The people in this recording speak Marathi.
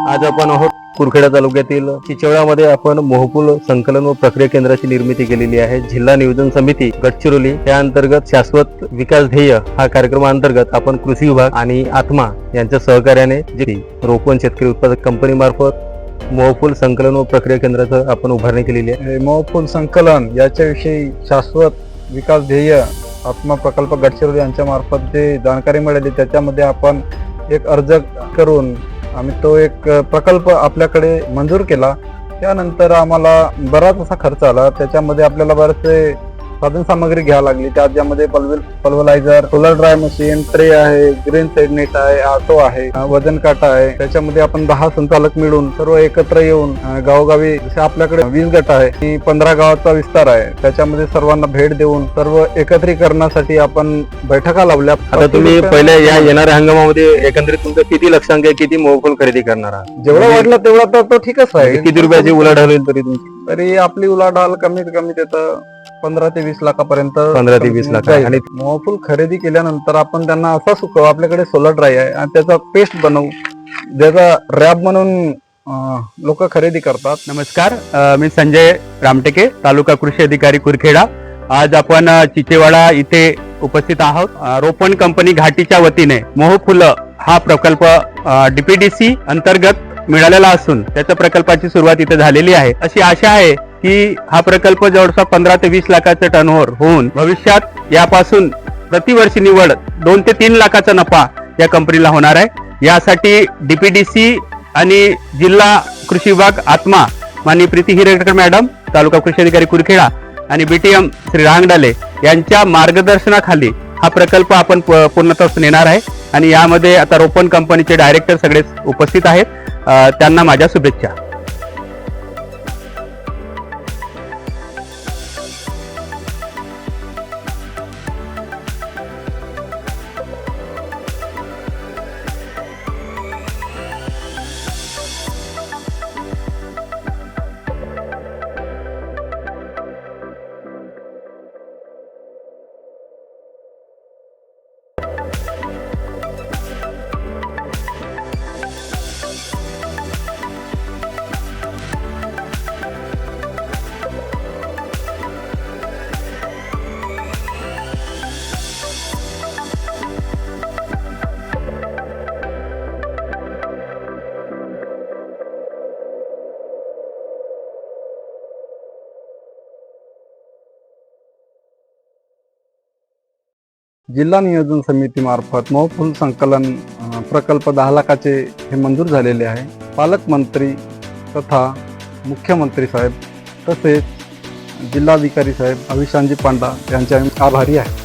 आज आपण आहोत कुरखेडा तालुक्यातील चिचवड्यामध्ये आपण मोहफुल संकलन व प्रक्रिया केंद्राची निर्मिती केलेली आहे। जिल्हा नियोजन समिती गडचिरोली या अंतर्गत शाश्वत विकास ध्येय हा कार्यक्रमांतर्गत आपण कृषी विभाग आणि आत्मा यांच्या सहकार्याने जी रोपण शेतकरी उत्पादक कंपनी मार्फत मोहफुल संकलन व प्रक्रिया केंद्राचं आपण उभारणी केलेली आहे। मोहफुल संकलन याच्याविषयी शाश्वत विकास ध्येय आत्मा प्रकल्प गडचिरोली यांच्या मार्फत जे जाणकारी मिळाली त्याच्यामध्ये आपण एक अर्ज करून आम्ही तो एक प्रकल्प आपल्याकडे मंजूर केला। त्यानंतर आम्हाला बराच असा खर्च आला। त्याच्यामध्ये आपल्याला बरेचसे साधन सामग्री घ्यावी लागली। त्यामध्ये पल्वलायझर, सोलर ड्राय मशीन, ट्रे आहे, ग्रीन सेड नेट आहे, ऑटो आहे, वजन काटा आहे। त्याच्यामध्ये आपण 10 संचालक मिळून सर्व एकत्र येऊन गावोगावी जसे आपल्याकडे 20 गट आहे की 15 गावाचा विस्तार आहे त्याच्यामध्ये सर्वांना भेट देऊन सर्व एकत्रीकरणासाठी आपण बैठका लावल्या। आता तुम्ही पहिल्या या येणाऱ्या हंगामामध्ये एकंदरीत तुमचं किती लक्षांक आहे, किती मोहफुल खरेदी करणार आहात? जेवढा वाढला तेवढा तर तो ठीकच आहे। किती रुपयाची उलाढाल होईल तरी तुमची? तरी आपली उलाढाल कमीत कमी तिथं 15 ते 20 लाखापर्यंत 15 ते 20 लाख। आणि मोहफुल खरेदी केल्यानंतर आपण त्यांना असा सुकव आपल्याकडे सोलर ड्राय आहे आणि त्याचा पेस्ट बनवू ज्याचा रॅप म्हणून लोक खरेदी करतात। नमस्कार, मी संजय रामटेके, तालुका कृषी अधिकारी कुरखेडा। आज आपण चिचेवाडा इथे उपस्थित आहोत। रोपण कंपनी घाटीच्या वतीने मोहफुल हा प्रकल्प डीपीडीसी अंतर्गत मिळालेला असून त्याच्या प्रकल्पाची सुरुवात इथे झालेली आहे। अशी आशा आहे की हा प्रकल्प जवळपास 15 ते 20 लाखाचे टर्नओव्हर होऊन भविष्यात यापासून प्रतिवर्षी निवड 2 ते 3 लाखाचा नफा या कंपनीला होणार आहे। यासाठी डीपीडीसी आणि जिल्हा कृषी विभाग आत्मा माननीय प्रीती हिरेकर मॅडम, तालुका कृषी अधिकारी कुरखेडा आणि बीटीएम श्री रांगडाले यांच्या मार्गदर्शनाखाली हा प्रकल्प आपण पूर्णत्वास नेणार आहे। आणि यामध्ये आता रोपण कंपनीचे डायरेक्टर सगळे उपस्थित आहेत, त्यांना माझ्या शुभेच्छा। जिल्हा नियोजन समिती मार्फत मोहफुल संकलन प्रकल्प 10 लाखाचे हे मंजूर झालेले आहे। पालकमंत्री तथा मुख्यमंत्री साहेब तसेच जिल्हाधिकारी साहेब अविशांजी पांडा यांचे आभारी आहे।